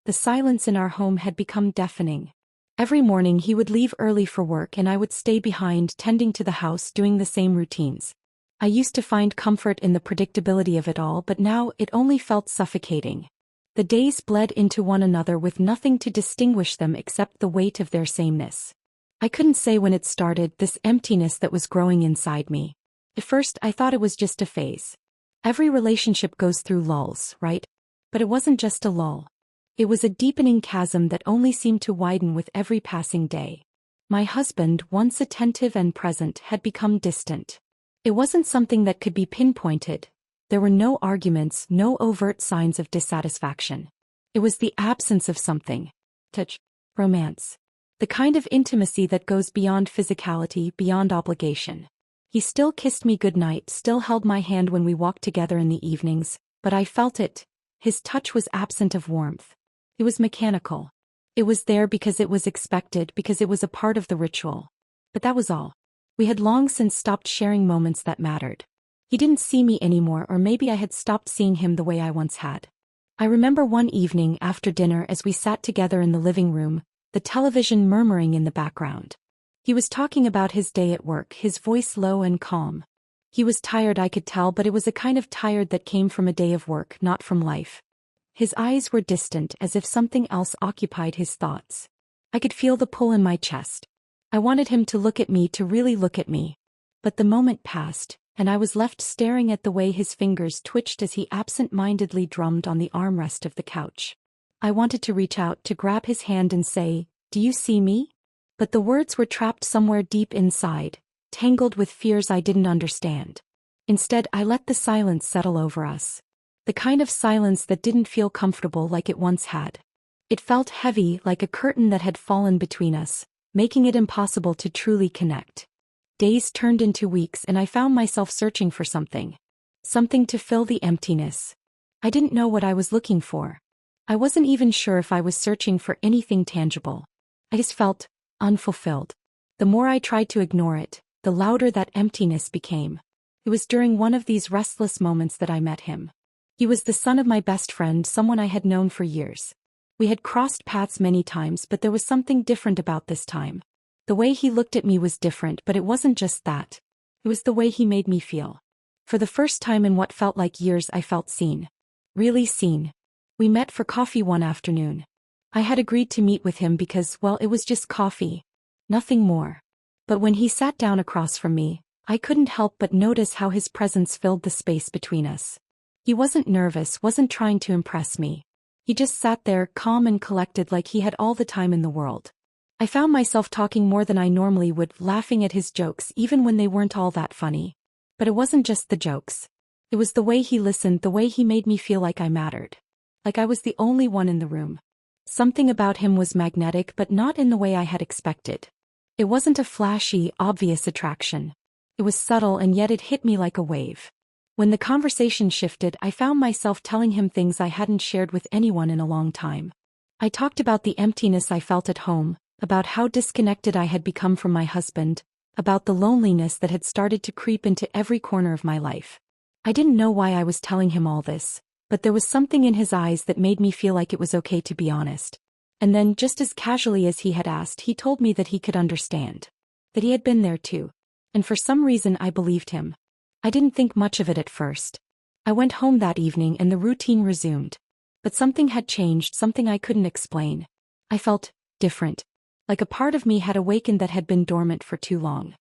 The silence in our home had become deafening. Every morning he would leave early for work and I would stay behind tending to the house doing the same routines. I used to find comfort in the predictability of it all, but now it only felt suffocating. The days bled into one another with nothing to distinguish them except the weight of their sameness. I couldn't say when it started, this emptiness that was growing inside me. At first I thought it was just a phase. Every relationship goes through lulls, right? But it wasn't just a lull. It was a deepening chasm that only seemed to widen with every passing day. My husband, once attentive and present, had become distant. It wasn't something that could be pinpointed. There were no arguments, no overt signs of dissatisfaction. It was the absence of something. Touch. Romance. The kind of intimacy that goes beyond physicality, beyond obligation. He still kissed me goodnight, still held my hand when we walked together in the evenings, but I felt it. His touch was absent of warmth. It was mechanical. It was there because it was expected, because it was a part of the ritual. But that was all. We had long since stopped sharing moments that mattered. He didn't see me anymore, or maybe I had stopped seeing him the way I once had. I remember one evening after dinner as we sat together in the living room, the television murmuring in the background. He was talking about his day at work, his voice low and calm. He was tired, I could tell, but it was a kind of tired that came from a day of work, not from life. His eyes were distant, as if something else occupied his thoughts. I could feel the pull in my chest. I wanted him to look at me, to really look at me. But the moment passed, and I was left staring at the way his fingers twitched as he absent-mindedly drummed on the armrest of the couch. I wanted to reach out, to grab his hand and say, "Do you see me?" But the words were trapped somewhere deep inside, tangled with fears I didn't understand. Instead, I let the silence settle over us. The kind of silence that didn't feel comfortable like it once had. It felt heavy, like a curtain that had fallen between us, making it impossible to truly connect. Days turned into weeks and I found myself searching for something. Something to fill the emptiness. I didn't know what I was looking for. I wasn't even sure if I was searching for anything tangible. I just felt unfulfilled. The more I tried to ignore it, the louder that emptiness became. It was during one of these restless moments that I met him. He was the son of my best friend, someone I had known for years. We had crossed paths many times, but there was something different about this time. The way he looked at me was different, but it wasn't just that. It was the way he made me feel. For the first time in what felt like years, I felt seen. Really seen. We met for coffee one afternoon. I had agreed to meet with him because, well, it was just coffee. Nothing more. But when he sat down across from me, I couldn't help but notice how his presence filled the space between us. He wasn't nervous, wasn't trying to impress me. He just sat there, calm and collected, like he had all the time in the world. I found myself talking more than I normally would, laughing at his jokes even when they weren't all that funny. But it wasn't just the jokes. It was the way he listened, the way he made me feel like I mattered. Like I was the only one in the room. Something about him was magnetic, but not in the way I had expected. It wasn't a flashy, obvious attraction. It was subtle, and yet it hit me like a wave. When the conversation shifted, I found myself telling him things I hadn't shared with anyone in a long time. I talked about the emptiness I felt at home, about how disconnected I had become from my husband, about the loneliness that had started to creep into every corner of my life. I didn't know why I was telling him all this, but there was something in his eyes that made me feel like it was okay to be honest. And then, just as casually as he had asked, he told me that he could understand. That he had been there too. And for some reason I believed him. I didn't think much of it at first. I went home that evening and the routine resumed. But something had changed, something I couldn't explain. I felt different. Like a part of me had awakened that had been dormant for too long.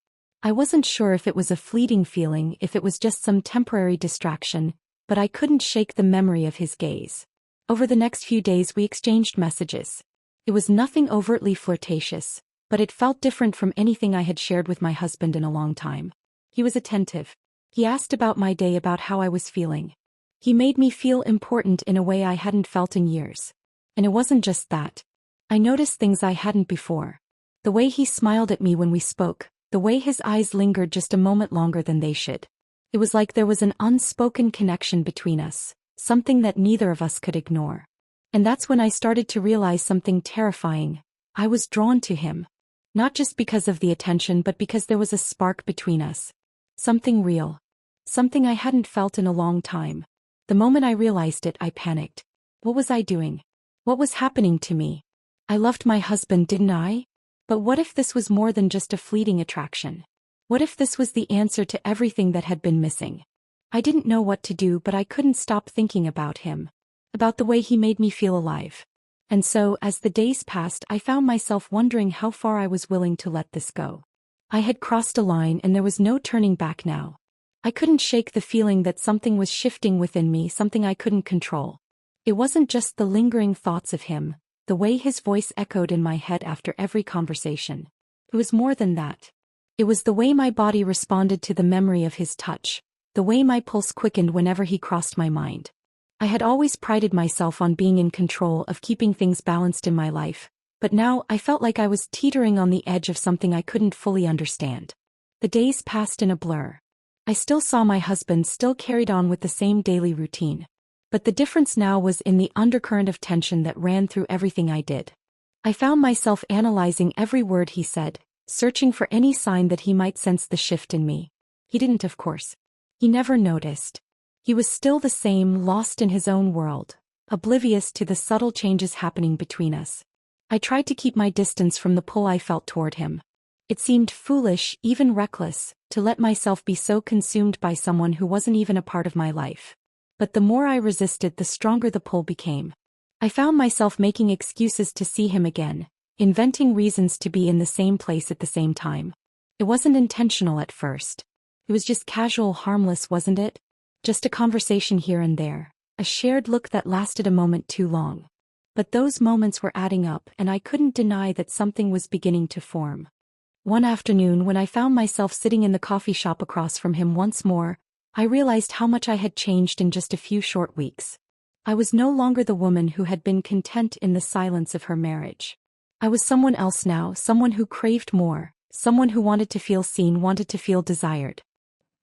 I wasn't sure if it was a fleeting feeling, if it was just some temporary distraction, but I couldn't shake the memory of his gaze. Over the next few days we exchanged messages. It was nothing overtly flirtatious, but it felt different from anything I had shared with my husband in a long time. He was attentive. He asked about my day, about how I was feeling. He made me feel important in a way I hadn't felt in years. And it wasn't just that. I noticed things I hadn't before. The way he smiled at me when we spoke, the way his eyes lingered just a moment longer than they should. It was like there was an unspoken connection between us, something that neither of us could ignore. And that's when I started to realize something terrifying. I was drawn to him. Not just because of the attention, but because there was a spark between us. Something real. Something I hadn't felt in a long time. The moment I realized it, I panicked. What was I doing? What was happening to me? I loved my husband, didn't I? But what if this was more than just a fleeting attraction? What if this was the answer to everything that had been missing? I didn't know what to do, but I couldn't stop thinking about him. About the way he made me feel alive. And so, as the days passed, I found myself wondering how far I was willing to let this go. I had crossed a line and there was no turning back now. I couldn't shake the feeling that something was shifting within me, something I couldn't control. It wasn't just the lingering thoughts of him, the way his voice echoed in my head after every conversation. It was more than that. It was the way my body responded to the memory of his touch, the way my pulse quickened whenever he crossed my mind. I had always prided myself on being in control, of keeping things balanced in my life, but now I felt like I was teetering on the edge of something I couldn't fully understand. The days passed in a blur. I still saw my husband, still carried on with the same daily routine. But the difference now was in the undercurrent of tension that ran through everything I did. I found myself analyzing every word he said, searching for any sign that he might sense the shift in me. He didn't, of course. He never noticed. He was still the same, lost in his own world, oblivious to the subtle changes happening between us. I tried to keep my distance from the pull I felt toward him. It seemed foolish, even reckless, to let myself be so consumed by someone who wasn't even a part of my life. But the more I resisted, the stronger the pull became. I found myself making excuses to see him again, inventing reasons to be in the same place at the same time. It wasn't intentional at first. It was just casual, harmless, wasn't it? Just a conversation here and there, a shared look that lasted a moment too long. But those moments were adding up, and I couldn't deny that something was beginning to form. One afternoon, when I found myself sitting in the coffee shop across from him once more, I realized how much I had changed in just a few short weeks. I was no longer the woman who had been content in the silence of her marriage. I was someone else now, someone who craved more, someone who wanted to feel seen, wanted to feel desired.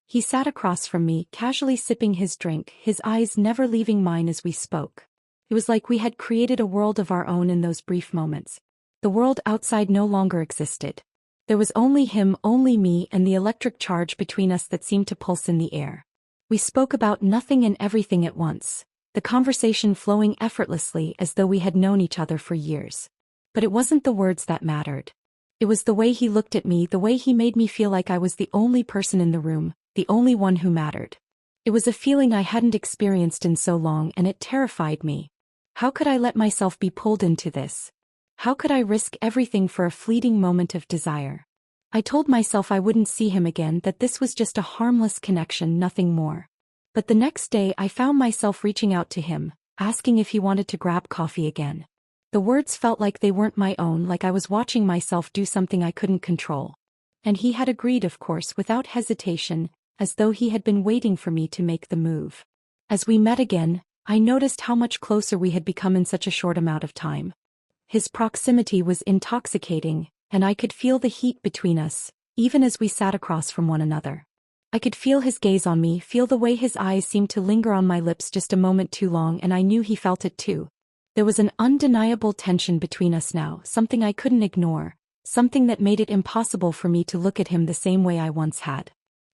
He sat across from me, casually sipping his drink, his eyes never leaving mine as we spoke. It was like we had created a world of our own in those brief moments. The world outside no longer existed. There was only him, only me, and the electric charge between us that seemed to pulse in the air. We spoke about nothing and everything at once, the conversation flowing effortlessly as though we had known each other for years. But it wasn't the words that mattered. It was the way he looked at me, the way he made me feel like I was the only person in the room, the only one who mattered. It was a feeling I hadn't experienced in so long, and it terrified me. How could I let myself be pulled into this? How could I risk everything for a fleeting moment of desire? I told myself I wouldn't see him again, that this was just a harmless connection, nothing more. But the next day I found myself reaching out to him, asking if he wanted to grab coffee again. The words felt like they weren't my own, like I was watching myself do something I couldn't control. And he had agreed, of course, without hesitation, as though he had been waiting for me to make the move. As we met again, I noticed how much closer we had become in such a short amount of time. His proximity was intoxicating, and I could feel the heat between us, even as we sat across from one another. I could feel his gaze on me, feel the way his eyes seemed to linger on my lips just a moment too long, and I knew he felt it too. There was an undeniable tension between us now, something I couldn't ignore, something that made it impossible for me to look at him the same way I once had.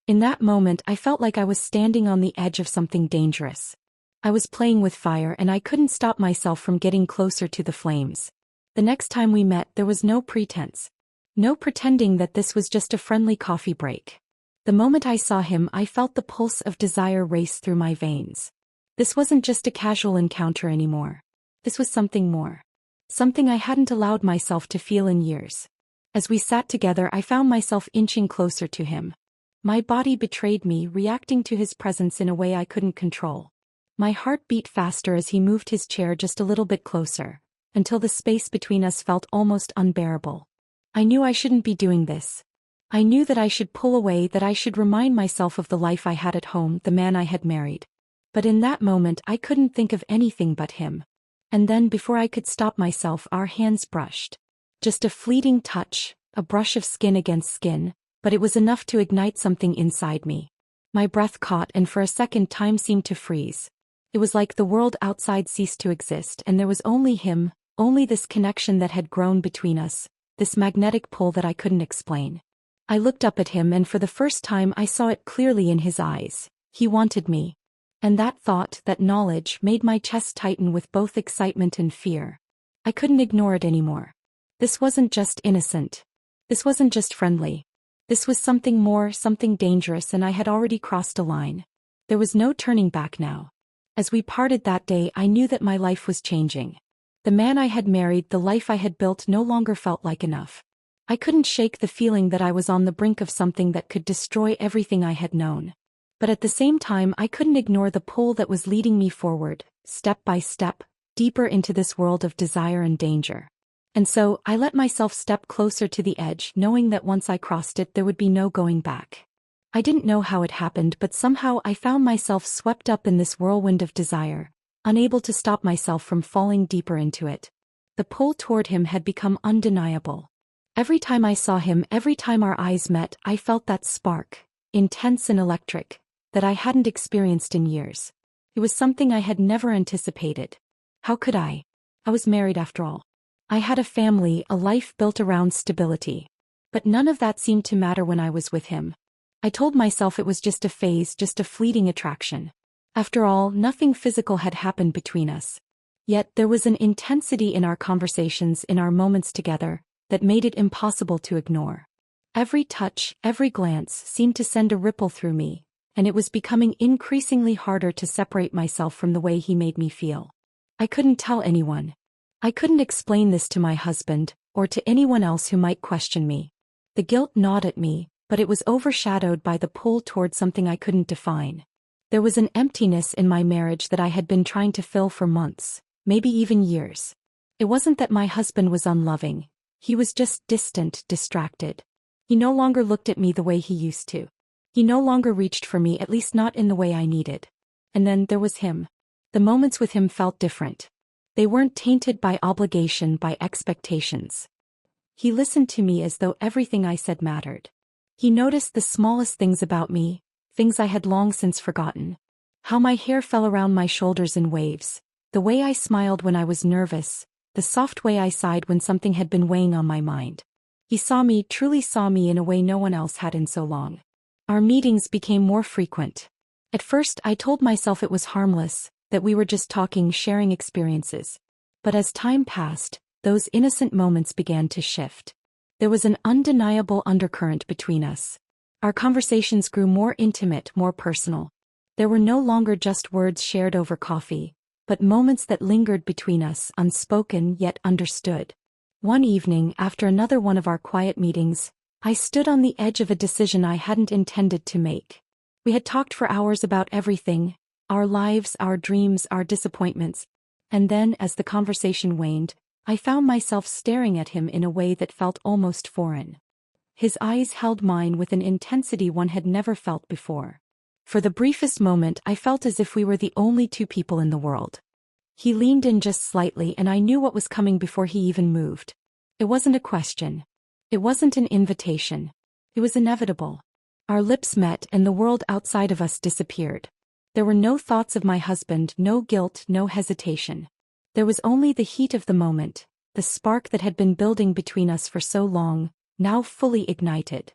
In that moment I felt like I was standing on the edge of something dangerous. I was playing with fire, and I couldn't stop myself from getting closer to the flames. The next time we met, there was no pretense. No pretending that this was just a friendly coffee break. The moment I saw him, I felt the pulse of desire race through my veins. This wasn't just a casual encounter anymore. This was something more. Something I hadn't allowed myself to feel in years. As we sat together, I found myself inching closer to him. My body betrayed me, reacting to his presence in a way I couldn't control. My heart beat faster as he moved his chair just a little bit closer, until the space between us felt almost unbearable. I knew I shouldn't be doing this. I knew that I should pull away, that I should remind myself of the life I had at home, the man I had married. But in that moment I couldn't think of anything but him. And then, before I could stop myself, our hands brushed. Just a fleeting touch, a brush of skin against skin, but it was enough to ignite something inside me. My breath caught, and for a second time seemed to freeze. It was like the world outside ceased to exist, and there was only him, only this connection that had grown between us, this magnetic pull that I couldn't explain. I looked up at him, and for the first time I saw it clearly in his eyes. He wanted me. And that thought, that knowledge, made my chest tighten with both excitement and fear. I couldn't ignore it anymore. This wasn't just innocent. This wasn't just friendly. This was something more, something dangerous, and I had already crossed a line. There was no turning back now. As we parted that day, I knew that my life was changing. The man I had married, the life I had built, no longer felt like enough. I couldn't shake the feeling that I was on the brink of something that could destroy everything I had known. But at the same time, I couldn't ignore the pull that was leading me forward, step by step, deeper into this world of desire and danger. And so, I let myself step closer to the edge, knowing that once I crossed it, there would be no going back. I didn't know how it happened, but somehow I found myself swept up in this whirlwind of desire, unable to stop myself from falling deeper into it. The pull toward him had become undeniable. Every time I saw him, every time our eyes met, I felt that spark, intense and electric, that I hadn't experienced in years. It was something I had never anticipated. How could I? I was married after all. I had a family, a life built around stability. But none of that seemed to matter when I was with him. I told myself it was just a phase, just a fleeting attraction. After all, nothing physical had happened between us. Yet there was an intensity in our conversations, in our moments together, that made it impossible to ignore. Every touch, every glance seemed to send a ripple through me, and it was becoming increasingly harder to separate myself from the way he made me feel. I couldn't tell anyone. I couldn't explain this to my husband, or to anyone else who might question me. The guilt gnawed at me, but it was overshadowed by the pull toward something I couldn't define. There was an emptiness in my marriage that I had been trying to fill for months, maybe even years. It wasn't that my husband was unloving. He was just distant, distracted. He no longer looked at me the way he used to. He no longer reached for me, at least not in the way I needed. And then there was him. The moments with him felt different. They weren't tainted by obligation, by expectations. He listened to me as though everything I said mattered. He noticed the smallest things about me, things I had long since forgotten. How my hair fell around my shoulders in waves, the way I smiled when I was nervous, the soft way I sighed when something had been weighing on my mind. He saw me, truly saw me in a way no one else had in so long. Our meetings became more frequent. At first, I told myself it was harmless, that we were just talking, sharing experiences. But as time passed, those innocent moments began to shift. There was an undeniable undercurrent between us. Our conversations grew more intimate, more personal. There were no longer just words shared over coffee, but moments that lingered between us, unspoken yet understood. One evening, after another one of our quiet meetings, I stood on the edge of a decision I hadn't intended to make. We had talked for hours about everything, our lives, our dreams, our disappointments, and then, as the conversation waned, I found myself staring at him in a way that felt almost foreign. His eyes held mine with an intensity one had never felt before. For the briefest moment, I felt as if we were the only two people in the world. He leaned in just slightly, and I knew what was coming before he even moved. It wasn't a question. It wasn't an invitation. It was inevitable. Our lips met, and the world outside of us disappeared. There were no thoughts of my husband, no guilt, no hesitation. There was only the heat of the moment, the spark that had been building between us for so long, now fully ignited.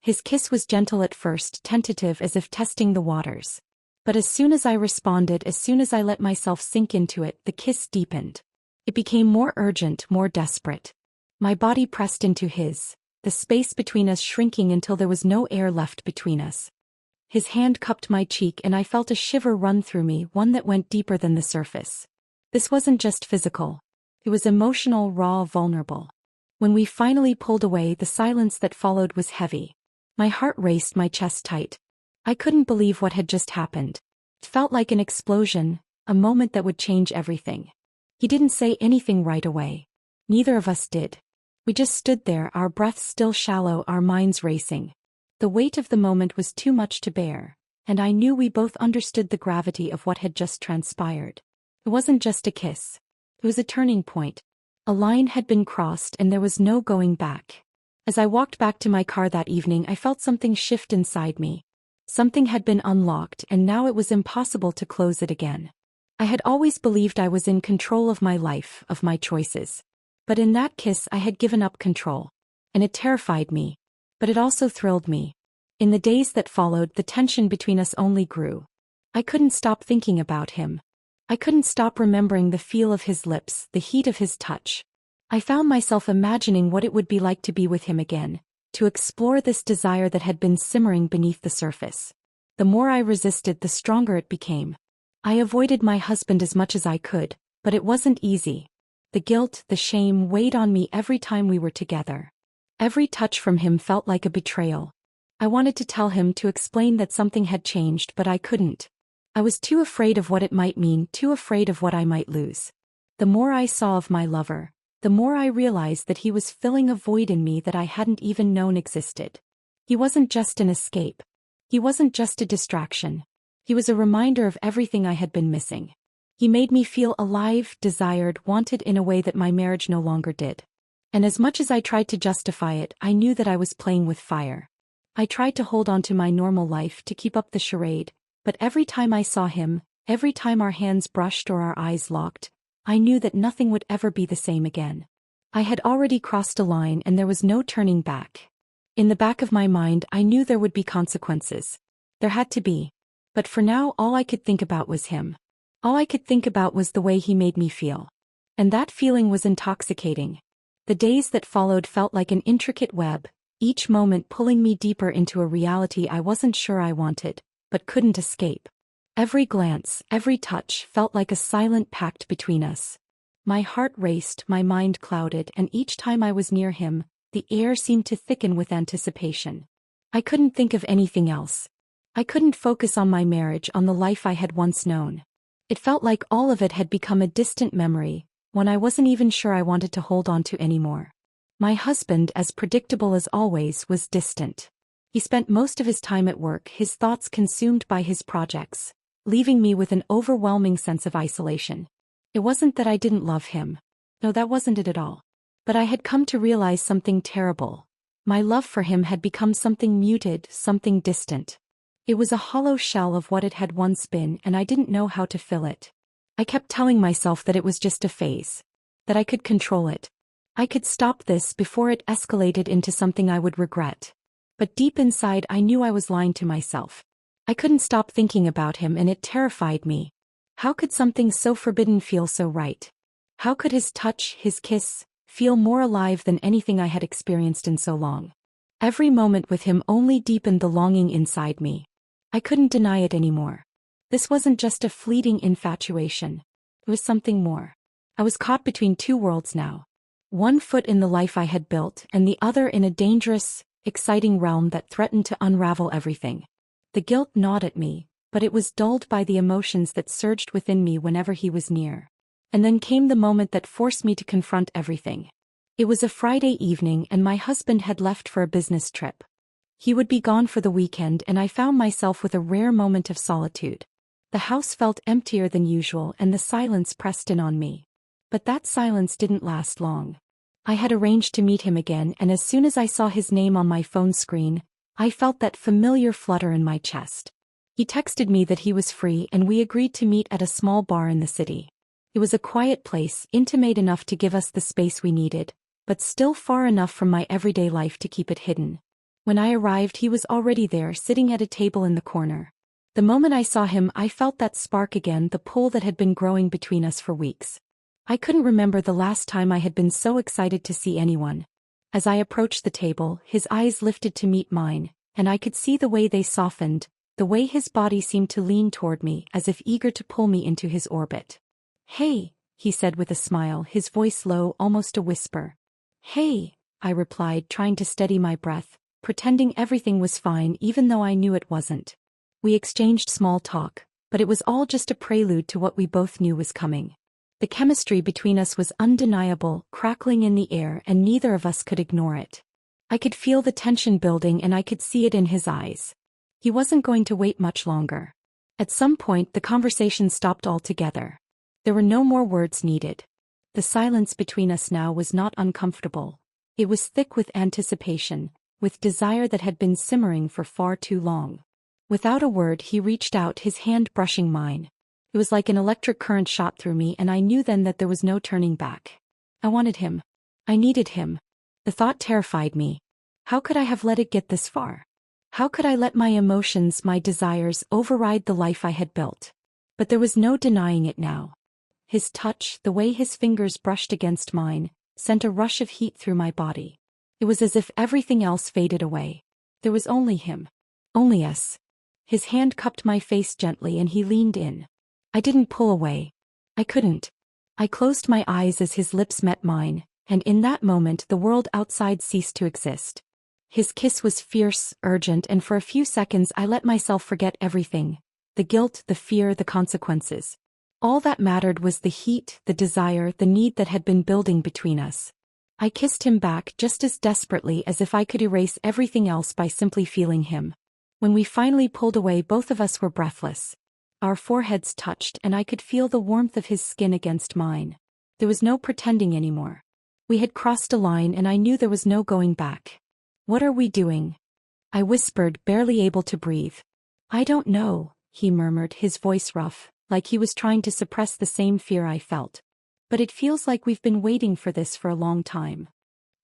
His kiss was gentle at first, tentative, as if testing the waters. But as soon as I responded, as soon as I let myself sink into it, the kiss deepened. It became more urgent, more desperate. My body pressed into his, the space between us shrinking until there was no air left between us. His hand cupped my cheek, and I felt a shiver run through me, one that went deeper than the surface. This wasn't just physical. It was emotional, raw, vulnerable. When we finally pulled away, the silence that followed was heavy. My heart raced, my chest tight. I couldn't believe what had just happened. It felt like an explosion, a moment that would change everything. He didn't say anything right away. Neither of us did. We just stood there, our breaths still shallow, our minds racing. The weight of the moment was too much to bear, and I knew we both understood the gravity of what had just transpired. It wasn't just a kiss. It was a turning point. A line had been crossed, and there was no going back. As I walked back to my car that evening, I felt something shift inside me. Something had been unlocked, and now it was impossible to close it again. I had always believed I was in control of my life, of my choices. But in that kiss I had given up control. And it terrified me. But it also thrilled me. In the days that followed, the tension between us only grew. I couldn't stop thinking about him. I couldn't stop remembering the feel of his lips, the heat of his touch. I found myself imagining what it would be like to be with him again, to explore this desire that had been simmering beneath the surface. The more I resisted, the stronger it became. I avoided my husband as much as I could, but it wasn't easy. The guilt, the shame weighed on me every time we were together. Every touch from him felt like a betrayal. I wanted to tell him, to explain that something had changed, but I couldn't. I was too afraid of what it might mean, too afraid of what I might lose. The more I saw of my lover, the more I realized that he was filling a void in me that I hadn't even known existed. He wasn't just an escape. He wasn't just a distraction. He was a reminder of everything I had been missing. He made me feel alive, desired, wanted in a way that my marriage no longer did. And as much as I tried to justify it, I knew that I was playing with fire. I tried to hold on to my normal life, to keep up the charade, but every time I saw him, every time our hands brushed or our eyes locked, I knew that nothing would ever be the same again. I had already crossed a line and there was no turning back. In the back of my mind, I knew there would be consequences. There had to be. But for now, all I could think about was him. All I could think about was the way he made me feel. And that feeling was intoxicating. The days that followed felt like an intricate web, each moment pulling me deeper into a reality I wasn't sure I wanted, but couldn't escape. Every glance, every touch felt like a silent pact between us. My heart raced, my mind clouded, and each time I was near him, the air seemed to thicken with anticipation. I couldn't think of anything else. I couldn't focus on my marriage, on the life I had once known. It felt like all of it had become a distant memory, one I wasn't even sure I wanted to hold on to anymore. My husband, as predictable as always, was distant. He spent most of his time at work, his thoughts consumed by his projects, leaving me with an overwhelming sense of isolation. It wasn't that I didn't love him. No, that wasn't it at all. But I had come to realize something terrible. My love for him had become something muted, something distant. It was a hollow shell of what it had once been, and I didn't know how to fill it. I kept telling myself that it was just a phase, that I could control it. I could stop this before it escalated into something I would regret. But deep inside, I knew I was lying to myself. I couldn't stop thinking about him, and it terrified me. How could something so forbidden feel so right? How could his touch, his kiss, feel more alive than anything I had experienced in so long? Every moment with him only deepened the longing inside me. I couldn't deny it anymore. This wasn't just a fleeting infatuation. It was something more. I was caught between two worlds now. One foot in the life I had built, and the other in a dangerous, exciting realm that threatened to unravel everything. The guilt gnawed at me, but it was dulled by the emotions that surged within me whenever he was near. And then came the moment that forced me to confront everything. It was a Friday evening and my husband had left for a business trip. He would be gone for the weekend, and I found myself with a rare moment of solitude. The house felt emptier than usual and the silence pressed in on me. But that silence didn't last long. I had arranged to meet him again, and as soon as I saw his name on my phone screen, I felt that familiar flutter in my chest. He texted me that he was free and we agreed to meet at a small bar in the city. It was a quiet place, intimate enough to give us the space we needed, but still far enough from my everyday life to keep it hidden. When I arrived, he was already there, sitting at a table in the corner. The moment I saw him, I felt that spark again, the pull that had been growing between us for weeks. I couldn't remember the last time I had been so excited to see anyone. As I approached the table, his eyes lifted to meet mine, and I could see the way they softened, the way his body seemed to lean toward me, as if eager to pull me into his orbit. "Hey," he said with a smile, his voice low, almost a whisper. "Hey," I replied, trying to steady my breath, pretending everything was fine even though I knew it wasn't. We exchanged small talk, but it was all just a prelude to what we both knew was coming. The chemistry between us was undeniable, crackling in the air, and neither of us could ignore it. I could feel the tension building and I could see it in his eyes. He wasn't going to wait much longer. At some point, the conversation stopped altogether. There were no more words needed. The silence between us now was not uncomfortable. It was thick with anticipation, with desire that had been simmering for far too long. Without a word, he reached out, his hand brushing mine. It was like an electric current shot through me, and I knew then that there was no turning back. I wanted him. I needed him. The thought terrified me. How could I have let it get this far? How could I let my emotions, my desires, override the life I had built? But there was no denying it now. His touch, the way his fingers brushed against mine, sent a rush of heat through my body. It was as if everything else faded away. There was only him. Only us. His hand cupped my face gently and he leaned in. I didn't pull away. I couldn't. I closed my eyes as his lips met mine, and in that moment the world outside ceased to exist. His kiss was fierce, urgent, and for a few seconds I let myself forget everything. The guilt, the fear, the consequences. All that mattered was the heat, the desire, the need that had been building between us. I kissed him back just as desperately as if I could erase everything else by simply feeling him. When we finally pulled away, both of us were breathless. Our foreheads touched and I could feel the warmth of his skin against mine. There was no pretending anymore. We had crossed a line and I knew there was no going back. "What are we doing?" I whispered, barely able to breathe. "I don't know," he murmured, his voice rough, like he was trying to suppress the same fear I felt. "But it feels like we've been waiting for this for a long time."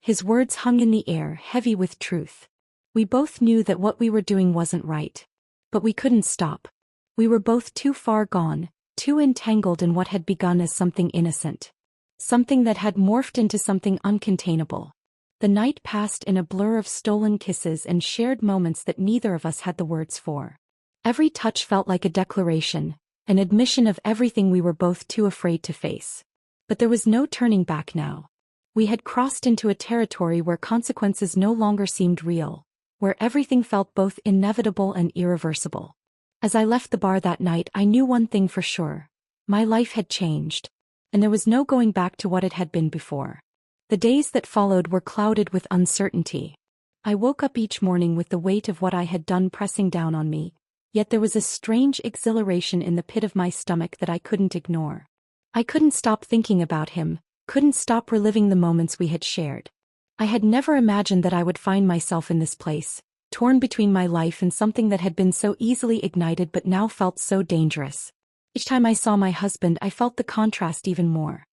His words hung in the air, heavy with truth. We both knew that what we were doing wasn't right. But we couldn't stop. We were both too far gone, too entangled in what had begun as something innocent. Something that had morphed into something uncontainable. The night passed in a blur of stolen kisses and shared moments that neither of us had the words for. Every touch felt like a declaration, an admission of everything we were both too afraid to face. But there was no turning back now. We had crossed into a territory where consequences no longer seemed real, where everything felt both inevitable and irreversible. As I left the bar that night, I knew one thing for sure. My life had changed, and there was no going back to what it had been before. The days that followed were clouded with uncertainty. I woke up each morning with the weight of what I had done pressing down on me, yet there was a strange exhilaration in the pit of my stomach that I couldn't ignore. I couldn't stop thinking about him, couldn't stop reliving the moments we had shared. I had never imagined that I would find myself in this place, torn between my life and something that had been so easily ignited but now felt so dangerous. Each time I saw my husband, I felt the contrast even more.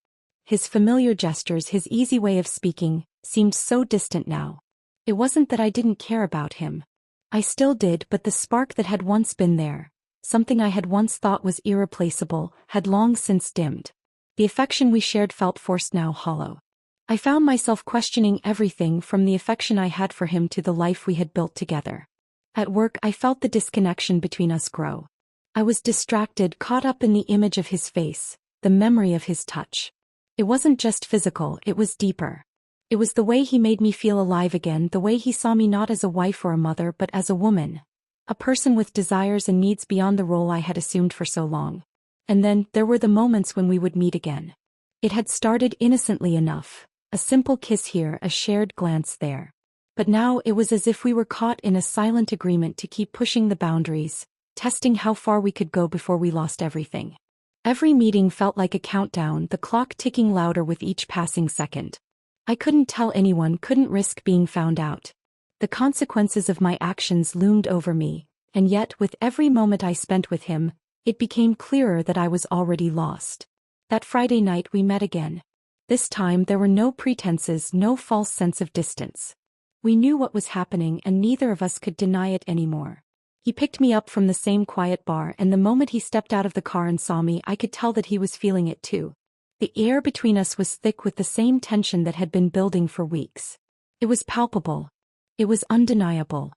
His familiar gestures, his easy way of speaking, seemed so distant now. It wasn't that I didn't care about him. I still did, but the spark that had once been there, something I had once thought was irreplaceable, had long since dimmed. The affection we shared felt forced now, hollow. I found myself questioning everything from the affection I had for him to the life we had built together. At work, I felt the disconnection between us grow. I was distracted, caught up in the image of his face, the memory of his touch. It wasn't just physical, it was deeper. It was the way he made me feel alive again, the way he saw me not as a wife or a mother but as a woman. A person with desires and needs beyond the role I had assumed for so long. And then, there were the moments when we would meet again. It had started innocently enough. A simple kiss here, a shared glance there. But now it was as if we were caught in a silent agreement to keep pushing the boundaries, testing how far we could go before we lost everything. Every meeting felt like a countdown, the clock ticking louder with each passing second. I couldn't tell anyone, couldn't risk being found out. The consequences of my actions loomed over me, and yet with every moment I spent with him, it became clearer that I was already lost. That Friday night we met again. This time there were no pretenses, no false sense of distance. We knew what was happening and neither of us could deny it anymore. He picked me up from the same quiet bar, and the moment he stepped out of the car and saw me, I could tell that he was feeling it too. The air between us was thick with the same tension that had been building for weeks. It was palpable. It was undeniable.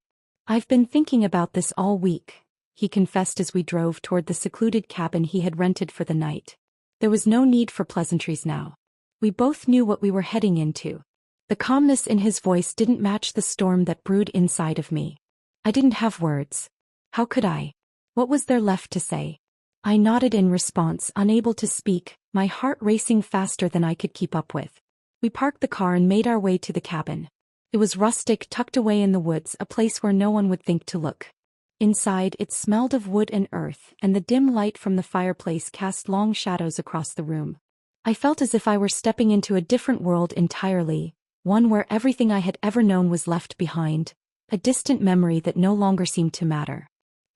"I've been thinking about this all week," he confessed as we drove toward the secluded cabin he had rented for the night. There was no need for pleasantries now. We both knew what we were heading into. The calmness in his voice didn't match the storm that brewed inside of me. I didn't have words. How could I? What was there left to say? I nodded in response, unable to speak, my heart racing faster than I could keep up with. We parked the car and made our way to the cabin. It was rustic, tucked away in the woods, a place where no one would think to look. Inside, it smelled of wood and earth, and the dim light from the fireplace cast long shadows across the room. I felt as if I were stepping into a different world entirely, one where everything I had ever known was left behind, a distant memory that no longer seemed to matter.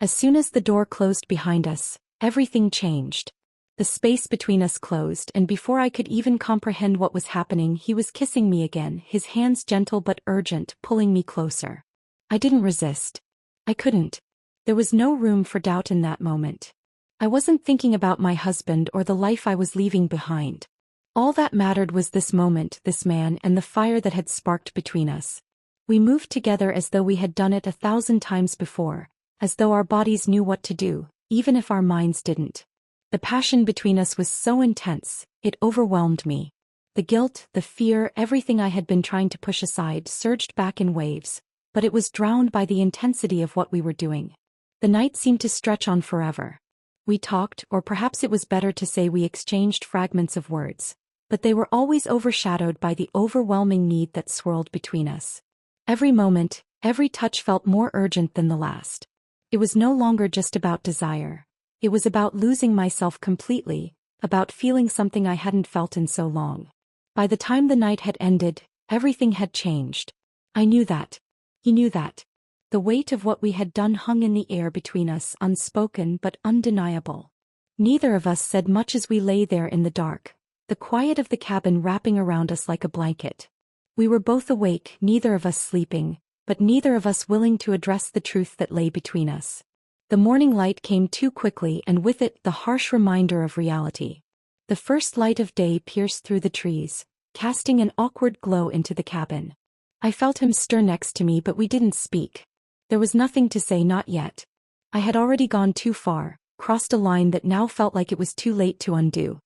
As soon as the door closed behind us, everything changed. The space between us closed, and before I could even comprehend what was happening, he was kissing me again, his hands gentle but urgent, pulling me closer. I didn't resist. I couldn't. There was no room for doubt in that moment. I wasn't thinking about my husband or the life I was leaving behind. All that mattered was this moment, this man, and the fire that had sparked between us. We moved together as though we had done it 1,000 times before, as though our bodies knew what to do, even if our minds didn't. The passion between us was so intense, it overwhelmed me. The guilt, the fear, everything I had been trying to push aside surged back in waves, but it was drowned by the intensity of what we were doing. The night seemed to stretch on forever. We talked, or perhaps it was better to say we exchanged fragments of words, but they were always overshadowed by the overwhelming need that swirled between us. Every moment, every touch felt more urgent than the last. It was no longer just about desire. It was about losing myself completely, about feeling something I hadn't felt in so long. By the time the night had ended, everything had changed. I knew that. He knew that. The weight of what we had done hung in the air between us, unspoken but undeniable. Neither of us said much as we lay there in the dark, the quiet of the cabin wrapping around us like a blanket. We were both awake, neither of us sleeping, but neither of us willing to address the truth that lay between us. The morning light came too quickly, and with it the harsh reminder of reality. The first light of day pierced through the trees, casting an awkward glow into the cabin. I felt him stir next to me, but we didn't speak. There was nothing to say, not yet. I had already gone too far, crossed a line that now felt like it was too late to undo.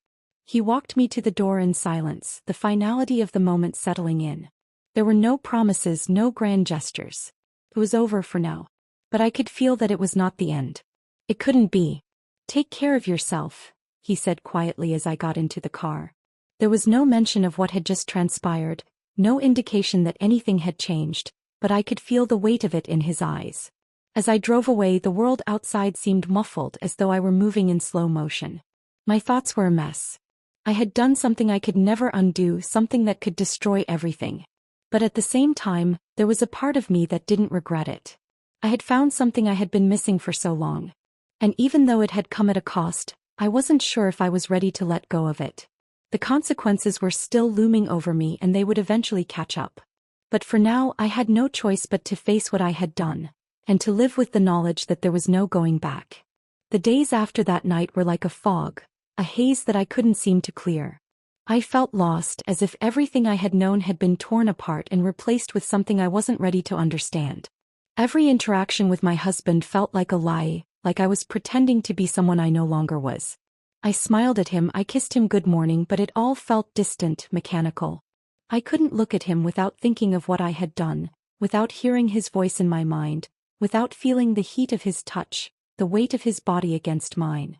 He walked me to the door in silence, the finality of the moment settling in. There were no promises, no grand gestures. It was over for now. But I could feel that it was not the end. It couldn't be. "Take care of yourself," he said quietly as I got into the car. There was no mention of what had just transpired, no indication that anything had changed, but I could feel the weight of it in his eyes. As I drove away, the world outside seemed muffled, as though I were moving in slow motion. My thoughts were a mess. I had done something I could never undo, something that could destroy everything. But at the same time, there was a part of me that didn't regret it. I had found something I had been missing for so long. And even though it had come at a cost, I wasn't sure if I was ready to let go of it. The consequences were still looming over me, and they would eventually catch up. But for now, I had no choice but to face what I had done, and to live with the knowledge that there was no going back. The days after that night were like a fog, a haze that I couldn't seem to clear. I felt lost, as if everything I had known had been torn apart and replaced with something I wasn't ready to understand. Every interaction with my husband felt like a lie, like I was pretending to be someone I no longer was. I smiled at him, I kissed him good morning, but it all felt distant, mechanical. I couldn't look at him without thinking of what I had done, without hearing his voice in my mind, without feeling the heat of his touch, the weight of his body against mine.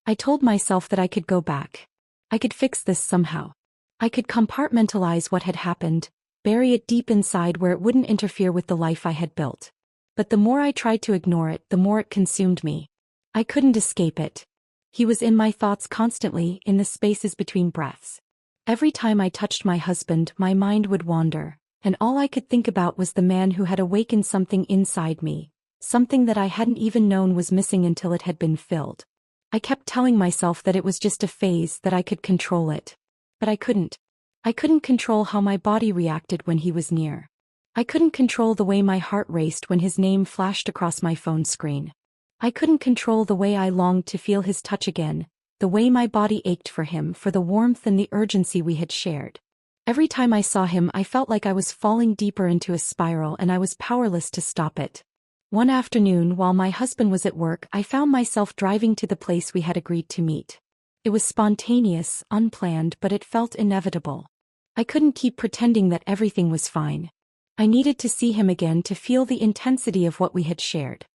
I told myself that I could go back. I could fix this somehow. I could compartmentalize what had happened, bury it deep inside where it wouldn't interfere with the life I had built. But the more I tried to ignore it, the more it consumed me. I couldn't escape it. He was in my thoughts constantly, in the spaces between breaths. Every time I touched my husband, my mind would wander, and all I could think about was the man who had awakened something inside me, something that I hadn't even known was missing until it had been filled. I kept telling myself that it was just a phase, that I could control it. But I couldn't. I couldn't control how my body reacted when he was near. I couldn't control the way my heart raced when his name flashed across my phone screen. I couldn't control the way I longed to feel his touch again, the way my body ached for him, for the warmth and the urgency we had shared. Every time I saw him, I felt like I was falling deeper into a spiral, and I was powerless to stop it. One afternoon, while my husband was at work, I found myself driving to the place we had agreed to meet. It was spontaneous, unplanned, but it felt inevitable. I couldn't keep pretending that everything was fine. I needed to see him again, to feel the intensity of what we had shared.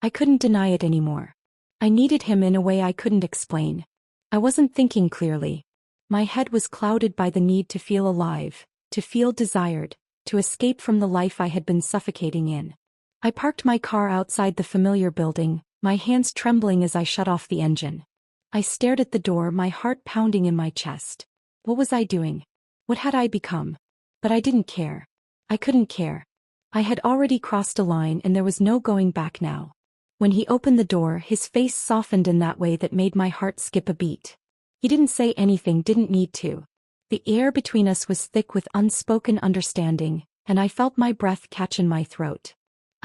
I couldn't deny it anymore. I needed him in a way I couldn't explain. I wasn't thinking clearly. My head was clouded by the need to feel alive, to feel desired, to escape from the life I had been suffocating in. I parked my car outside the familiar building, my hands trembling as I shut off the engine. I stared at the door, my heart pounding in my chest. What was I doing? What had I become? But I didn't care. I couldn't care. I had already crossed a line, and there was no going back now. When he opened the door, his face softened in that way that made my heart skip a beat. He didn't say anything, didn't need to. The air between us was thick with unspoken understanding, and I felt my breath catch in my throat.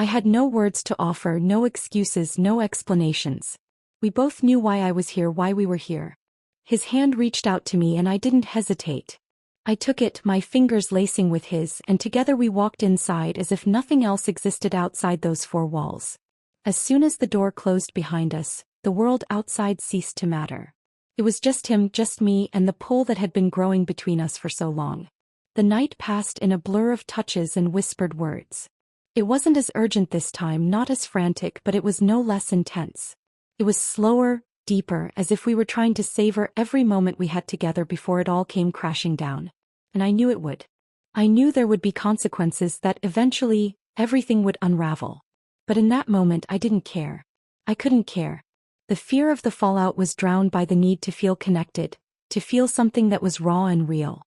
I had no words to offer, no excuses, no explanations. We both knew why I was here, why we were here. His hand reached out to me and I didn't hesitate. I took it, my fingers lacing with his, and together we walked inside as if nothing else existed outside those four walls. As soon as the door closed behind us, the world outside ceased to matter. It was just him, just me, and the pull that had been growing between us for so long. The night passed in a blur of touches and whispered words. It wasn't as urgent this time, not as frantic, but it was no less intense. It was slower, deeper, as if we were trying to savor every moment we had together before it all came crashing down. And I knew it would. I knew there would be consequences, that eventually, everything would unravel. But in that moment I didn't care. I couldn't care. The fear of the fallout was drowned by the need to feel connected, to feel something that was raw and real.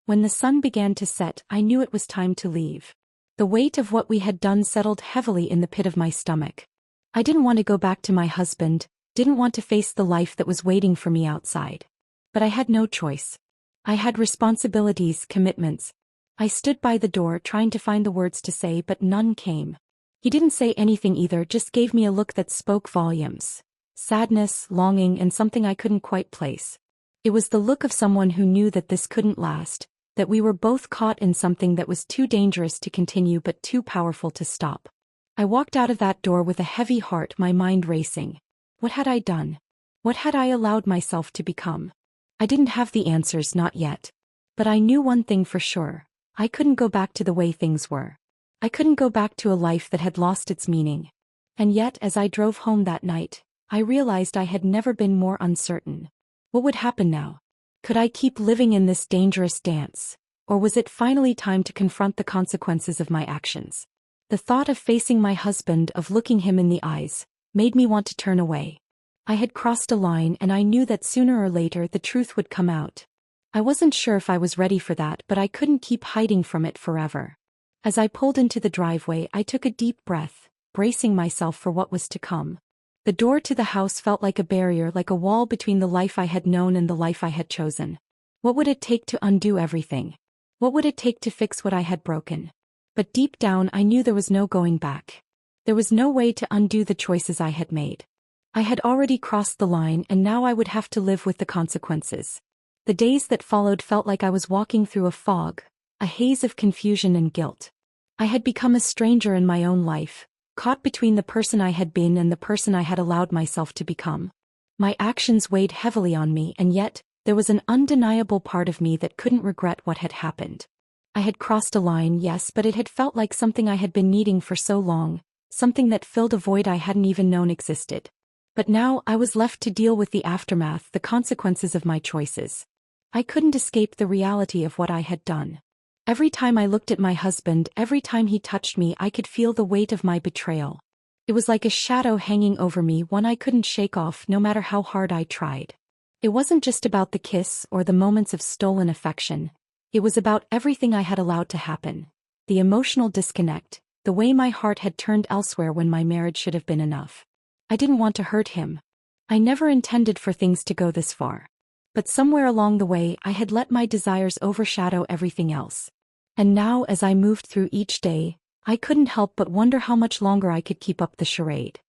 When the sun began to set, I knew it was time to leave. The weight of what we had done settled heavily in the pit of my stomach. I didn't want to go back to my husband, didn't want to face the life that was waiting for me outside. But I had no choice. I had responsibilities, commitments. I stood by the door trying to find the words to say, but none came. He didn't say anything either, just gave me a look that spoke volumes. Sadness, longing, and something I couldn't quite place. It was the look of someone who knew that this couldn't last, that we were both caught in something that was too dangerous to continue but too powerful to stop. I walked out of that door with a heavy heart, my mind racing. What had I done? What had I allowed myself to become? I didn't have the answers, not yet. But I knew one thing for sure. I couldn't go back to the way things were. I couldn't go back to a life that had lost its meaning. And yet, as I drove home that night, I realized I had never been more uncertain. What would happen now? Could I keep living in this dangerous dance? Or was it finally time to confront the consequences of my actions? The thought of facing my husband, of looking him in the eyes, made me want to turn away. I had crossed a line and I knew that sooner or later the truth would come out. I wasn't sure if I was ready for that, but I couldn't keep hiding from it forever. As I pulled into the driveway, I took a deep breath, bracing myself for what was to come. The door to the house felt like a barrier, like a wall between the life I had known and the life I had chosen. What would it take to undo everything? What would it take to fix what I had broken? But deep down I knew there was no going back. There was no way to undo the choices I had made. I had already crossed the line and now I would have to live with the consequences. The days that followed felt like I was walking through a fog, a haze of confusion and guilt. I had become a stranger in my own life, caught between the person I had been and the person I had allowed myself to become. My actions weighed heavily on me, and yet, there was an undeniable part of me that couldn't regret what had happened. I had crossed a line, yes, but it had felt like something I had been needing for so long, something that filled a void I hadn't even known existed. But now I was left to deal with the aftermath, the consequences of my choices. I couldn't escape the reality of what I had done. Every time I looked at my husband, every time he touched me, I could feel the weight of my betrayal. It was like a shadow hanging over me, one I couldn't shake off no matter how hard I tried. It wasn't just about the kiss or the moments of stolen affection. It was about everything I had allowed to happen. The emotional disconnect, the way my heart had turned elsewhere when my marriage should have been enough. I didn't want to hurt him. I never intended for things to go this far. But somewhere along the way, I had let my desires overshadow everything else. And now, as I moved through each day, I couldn't help but wonder how much longer I could keep up the charade.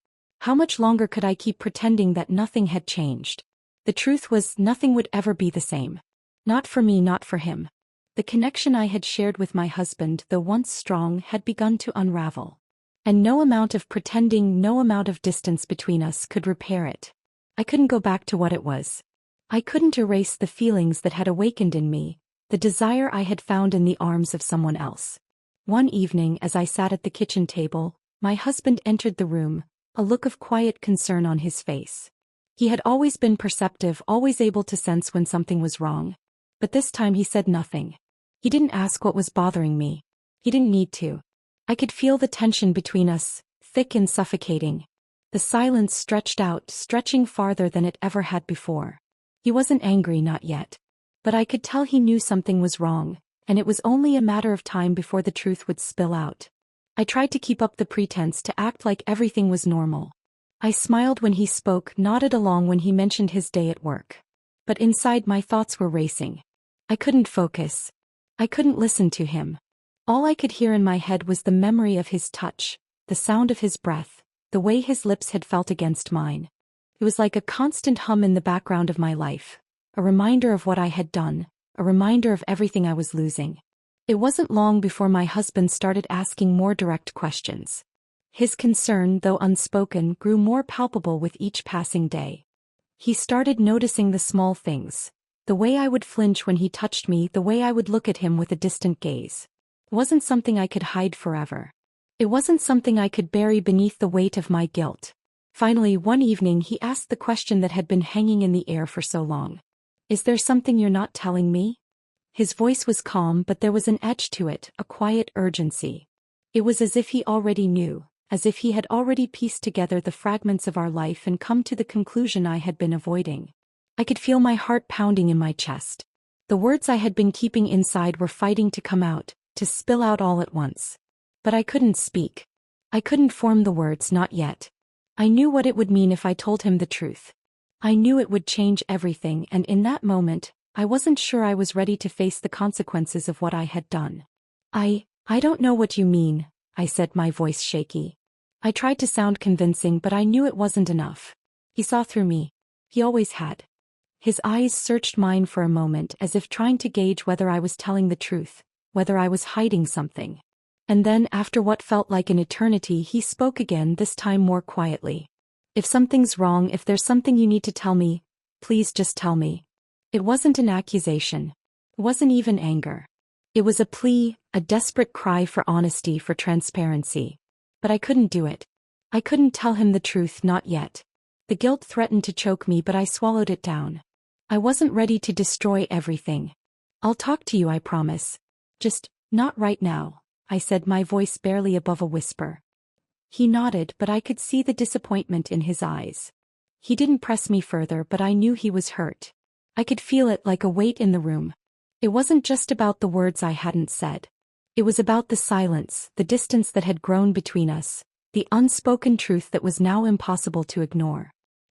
How much longer could I keep pretending that nothing had changed? The truth was, nothing would ever be the same. Not for me, not for him. The connection I had shared with my husband, though once strong, had begun to unravel. And no amount of pretending, no amount of distance between us could repair it. I couldn't go back to what it was. I couldn't erase the feelings that had awakened in me, the desire I had found in the arms of someone else. One evening, as I sat at the kitchen table, my husband entered the room, a look of quiet concern on his face. He had always been perceptive, always able to sense when something was wrong. But this time he said nothing. He didn't ask what was bothering me. He didn't need to. I could feel the tension between us, thick and suffocating. The silence stretched out, stretching farther than it ever had before. He wasn't angry, not yet. But I could tell he knew something was wrong, and it was only a matter of time before the truth would spill out. I tried to keep up the pretense, to act like everything was normal. I smiled when he spoke, nodded along when he mentioned his day at work. But inside my thoughts were racing. I couldn't focus. I couldn't listen to him. All I could hear in my head was the memory of his touch, the sound of his breath, the way his lips had felt against mine. It was like a constant hum in the background of my life, a reminder of what I had done, a reminder of everything I was losing. It wasn't long before my husband started asking more direct questions. His concern, though unspoken, grew more palpable with each passing day. He started noticing the small things. The way I would flinch when he touched me, the way I would look at him with a distant gaze. It wasn't something I could hide forever. It wasn't something I could bury beneath the weight of my guilt. Finally, one evening he asked the question that had been hanging in the air for so long. Is there something you're not telling me? His voice was calm, but there was an edge to it, a quiet urgency. It was as if he already knew, as if he had already pieced together the fragments of our life and come to the conclusion I had been avoiding. I could feel my heart pounding in my chest. The words I had been keeping inside were fighting to come out, to spill out all at once. But I couldn't speak. I couldn't form the words, not yet. I knew what it would mean if I told him the truth. I knew it would change everything, and in that moment, I wasn't sure I was ready to face the consequences of what I had done. I don't know what you mean, I said, my voice shaky. I tried to sound convincing, but I knew it wasn't enough. He saw through me. He always had. His eyes searched mine for a moment, as if trying to gauge whether I was telling the truth, whether I was hiding something. And then, after what felt like an eternity, he spoke again, this time more quietly. If something's wrong, if there's something you need to tell me, please just tell me. It wasn't an accusation. It wasn't even anger. It was a plea, a desperate cry for honesty, for transparency. But I couldn't do it. I couldn't tell him the truth, not yet. The guilt threatened to choke me, but I swallowed it down. I wasn't ready to destroy everything. I'll talk to you, I promise. Just, not right now, I said, my voice barely above a whisper. He nodded, but I could see the disappointment in his eyes. He didn't press me further, but I knew he was hurt. I could feel it, like a weight in the room. It wasn't just about the words I hadn't said. It was about the silence, the distance that had grown between us, the unspoken truth that was now impossible to ignore.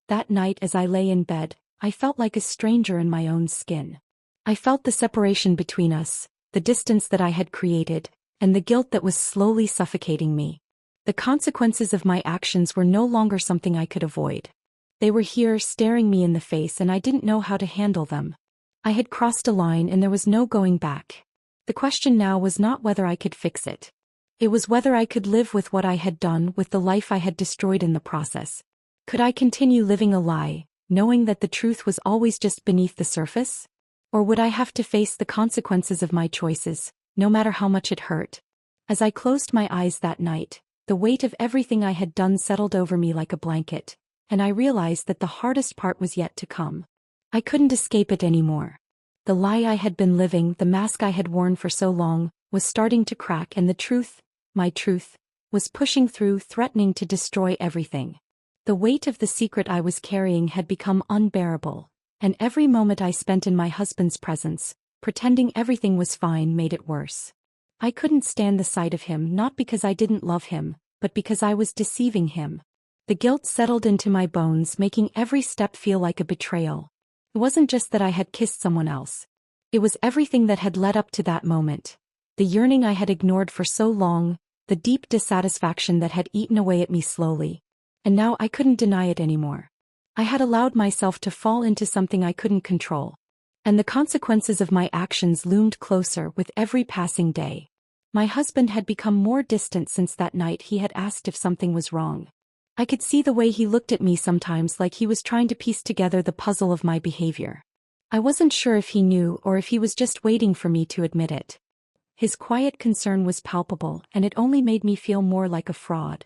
That night, as I lay in bed, I felt like a stranger in my own skin. I felt the separation between us, the distance that I had created, and the guilt that was slowly suffocating me. The consequences of my actions were no longer something I could avoid. They were here, staring me in the face, and I didn't know how to handle them. I had crossed a line, and there was no going back. The question now was not whether I could fix it. It was whether I could live with what I had done, with the life I had destroyed in the process. Could I continue living a lie, knowing that the truth was always just beneath the surface? Or would I have to face the consequences of my choices, no matter how much it hurt? As I closed my eyes that night, the weight of everything I had done settled over me like a blanket, and I realized that the hardest part was yet to come. I couldn't escape it anymore. The lie I had been living, the mask I had worn for so long, was starting to crack, and the truth, my truth, was pushing through, threatening to destroy everything. The weight of the secret I was carrying had become unbearable, and every moment I spent in my husband's presence, pretending everything was fine, made it worse. I couldn't stand the sight of him, not because I didn't love him, but because I was deceiving him. The guilt settled into my bones, making every step feel like a betrayal. It wasn't just that I had kissed someone else. It was everything that had led up to that moment. The yearning I had ignored for so long, the deep dissatisfaction that had eaten away at me slowly. And now I couldn't deny it anymore. I had allowed myself to fall into something I couldn't control. And the consequences of my actions loomed closer with every passing day. My husband had become more distant since that night he had asked if something was wrong. I could see the way he looked at me sometimes, like he was trying to piece together the puzzle of my behavior. I wasn't sure if he knew or if he was just waiting for me to admit it. His quiet concern was palpable, and it only made me feel more like a fraud.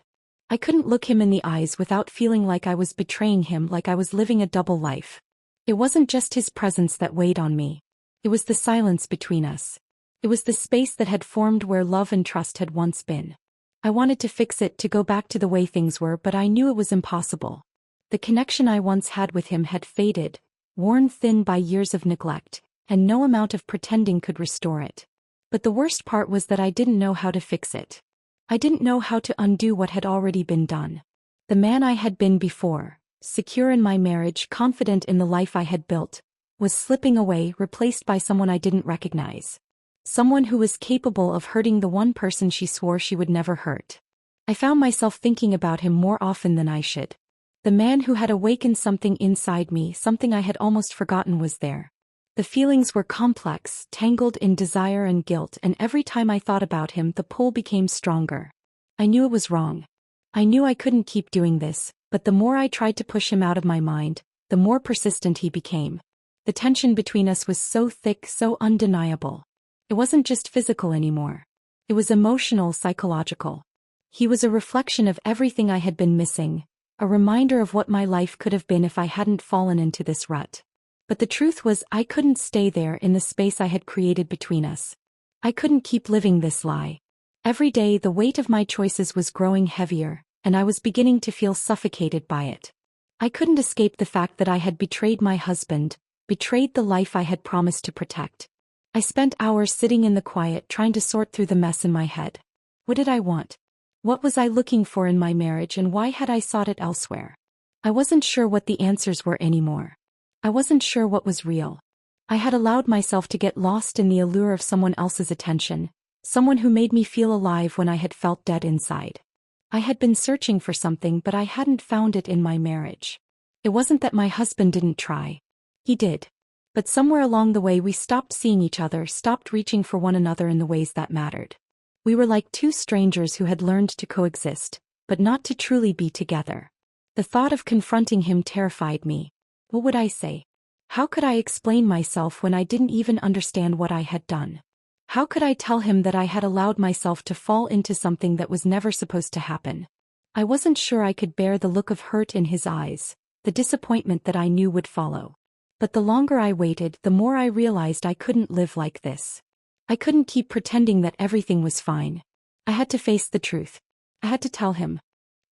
I couldn't look him in the eyes without feeling like I was betraying him, like I was living a double life. It wasn't just his presence that weighed on me. It was the silence between us. It was the space that had formed where love and trust had once been. I wanted to fix it, to go back to the way things were, but I knew it was impossible. The connection I once had with him had faded, worn thin by years of neglect, and no amount of pretending could restore it. But the worst part was that I didn't know how to fix it. I didn't know how to undo what had already been done. The man I had been before, secure in my marriage, confident in the life I had built, was slipping away, replaced by someone I didn't recognize. Someone who was capable of hurting the one person she swore she would never hurt. I found myself thinking about him more often than I should. The man who had awakened something inside me, something I had almost forgotten was there. The feelings were complex, tangled in desire and guilt, and every time I thought about him the pull became stronger. I knew it was wrong. I knew I couldn't keep doing this, but the more I tried to push him out of my mind, the more persistent he became. The tension between us was so thick, so undeniable. It wasn't just physical anymore. It was emotional, psychological. He was a reflection of everything I had been missing, a reminder of what my life could have been if I hadn't fallen into this rut. But the truth was, I couldn't stay there in the space I had created between us. I couldn't keep living this lie. Every day the weight of my choices was growing heavier, and I was beginning to feel suffocated by it. I couldn't escape the fact that I had betrayed my husband, betrayed the life I had promised to protect. I spent hours sitting in the quiet trying to sort through the mess in my head. What did I want? What was I looking for in my marriage, and why had I sought it elsewhere? I wasn't sure what the answers were anymore. I wasn't sure what was real. I had allowed myself to get lost in the allure of someone else's attention, someone who made me feel alive when I had felt dead inside. I had been searching for something, but I hadn't found it in my marriage. It wasn't that my husband didn't try. He did. But somewhere along the way we stopped seeing each other, stopped reaching for one another in the ways that mattered. We were like two strangers who had learned to coexist, but not to truly be together. The thought of confronting him terrified me. What would I say? How could I explain myself when I didn't even understand what I had done? How could I tell him that I had allowed myself to fall into something that was never supposed to happen? I wasn't sure I could bear the look of hurt in his eyes, the disappointment that I knew would follow. But the longer I waited, the more I realized I couldn't live like this. I couldn't keep pretending that everything was fine. I had to face the truth. I had to tell him.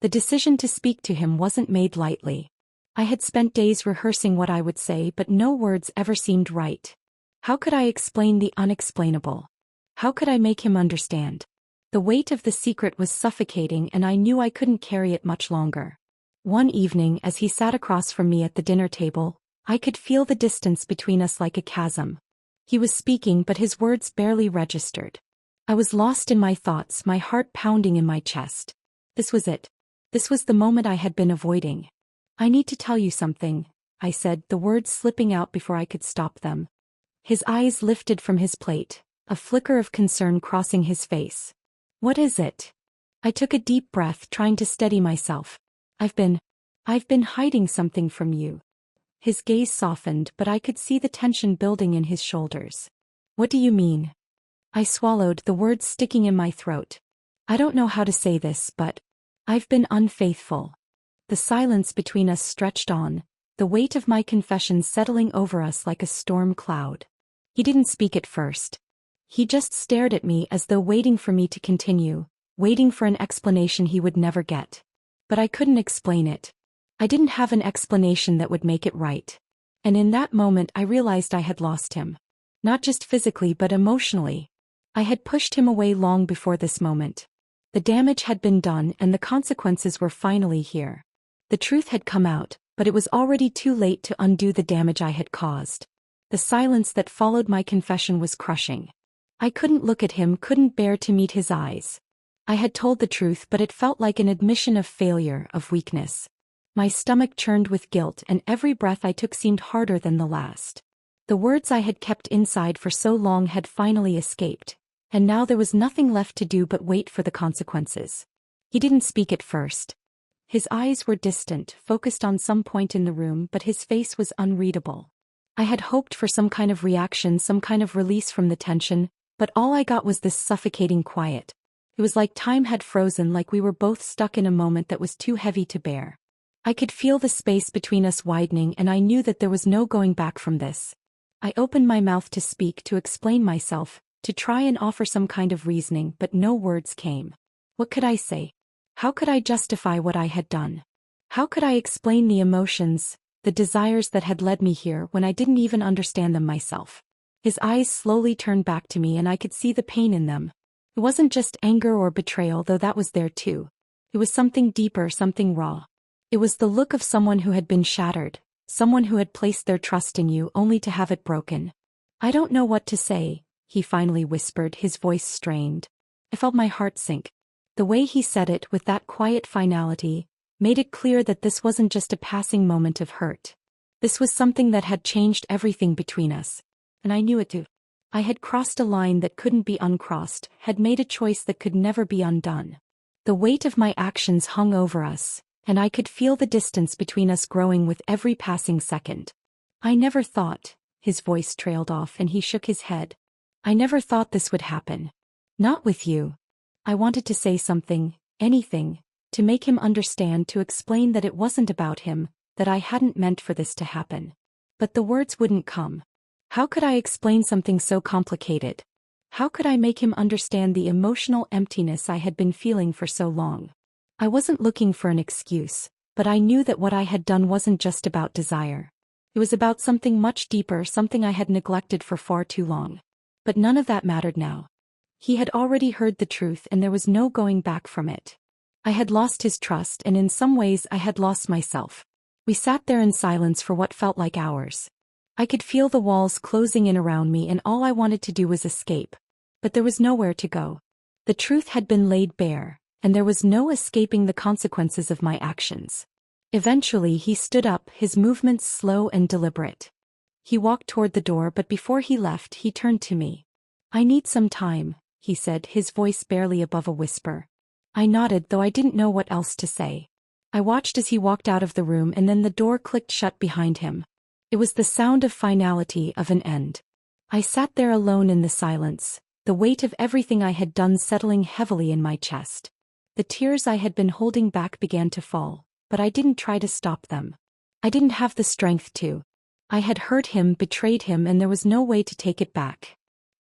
The decision to speak to him wasn't made lightly. I had spent days rehearsing what I would say, but no words ever seemed right. How could I explain the unexplainable? How could I make him understand? The weight of the secret was suffocating, and I knew I couldn't carry it much longer. One evening, as he sat across from me at the dinner table, I could feel the distance between us like a chasm. He was speaking, but his words barely registered. I was lost in my thoughts, my heart pounding in my chest. This was it. This was the moment I had been avoiding. I need to tell you something, I said, the words slipping out before I could stop them. His eyes lifted from his plate, a flicker of concern crossing his face. What is it? I took a deep breath, trying to steady myself. I've been hiding something from you. His gaze softened, but I could see the tension building in his shoulders. What do you mean? I swallowed, the words sticking in my throat. I don't know how to say this, but I've been unfaithful. The silence between us stretched on, the weight of my confession settling over us like a storm cloud. He didn't speak at first. He just stared at me as though waiting for me to continue, waiting for an explanation he would never get. But I couldn't explain it. I didn't have an explanation that would make it right. And in that moment I realized I had lost him. Not just physically but emotionally. I had pushed him away long before this moment. The damage had been done and the consequences were finally here. The truth had come out, but it was already too late to undo the damage I had caused. The silence that followed my confession was crushing. I couldn't look at him, couldn't bear to meet his eyes. I had told the truth, but it felt like an admission of failure, of weakness. My stomach churned with guilt, and every breath I took seemed harder than the last. The words I had kept inside for so long had finally escaped, and now there was nothing left to do but wait for the consequences. He didn't speak at first. His eyes were distant, focused on some point in the room, but his face was unreadable. I had hoped for some kind of reaction, some kind of release from the tension, but all I got was this suffocating quiet. It was like time had frozen, like we were both stuck in a moment that was too heavy to bear. I could feel the space between us widening, and I knew that there was no going back from this. I opened my mouth to speak, to explain myself, to try and offer some kind of reasoning, but no words came. What could I say? How could I justify what I had done? How could I explain the emotions, the desires that had led me here when I didn't even understand them myself? His eyes slowly turned back to me, and I could see the pain in them. It wasn't just anger or betrayal, though that was there too. It was something deeper, something raw. It was the look of someone who had been shattered, someone who had placed their trust in you only to have it broken. I don't know what to say, he finally whispered, his voice strained. I felt my heart sink. The way he said it with that quiet finality made it clear that this wasn't just a passing moment of hurt. This was something that had changed everything between us. And I knew it too. I had crossed a line that couldn't be uncrossed, had made a choice that could never be undone. The weight of my actions hung over us, and I could feel the distance between us growing with every passing second. I never thought, his voice trailed off and he shook his head. I never thought this would happen. Not with you. I wanted to say something, anything, to make him understand, to explain that it wasn't about him, that I hadn't meant for this to happen. But the words wouldn't come. How could I explain something so complicated? How could I make him understand the emotional emptiness I had been feeling for so long? I wasn't looking for an excuse, but I knew that what I had done wasn't just about desire. It was about something much deeper, something I had neglected for far too long. But none of that mattered now. He had already heard the truth and there was no going back from it. I had lost his trust and in some ways I had lost myself. We sat there in silence for what felt like hours. I could feel the walls closing in around me and all I wanted to do was escape. But there was nowhere to go. The truth had been laid bare, and there was no escaping the consequences of my actions. Eventually he stood up, his movements slow and deliberate. He walked toward the door, but before he left he turned to me. "I need some time," he said, his voice barely above a whisper. I nodded, though I didn't know what else to say. I watched as he walked out of the room and then the door clicked shut behind him. It was the sound of finality, of an end. I sat there alone in the silence, the weight of everything I had done settling heavily in my chest. The tears I had been holding back began to fall, but I didn't try to stop them. I didn't have the strength to. I had hurt him, betrayed him, and there was no way to take it back.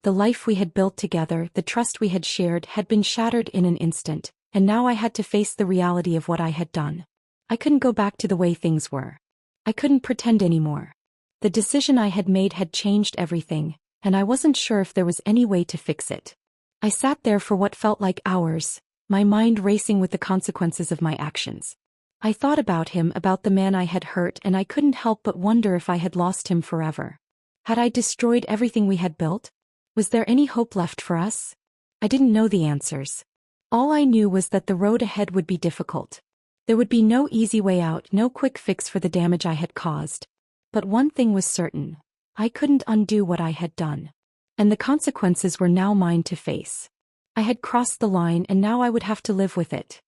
The life we had built together, the trust we had shared, had been shattered in an instant, and now I had to face the reality of what I had done. I couldn't go back to the way things were. I couldn't pretend anymore. The decision I had made had changed everything, and I wasn't sure if there was any way to fix it. I sat there for what felt like hours, my mind racing with the consequences of my actions. I thought about him, about the man I had hurt, and I couldn't help but wonder if I had lost him forever. Had I destroyed everything we had built? Was there any hope left for us? I didn't know the answers. All I knew was that the road ahead would be difficult. There would be no easy way out, no quick fix for the damage I had caused. But one thing was certain. I couldn't undo what I had done. And the consequences were now mine to face. I had crossed the line and now I would have to live with it.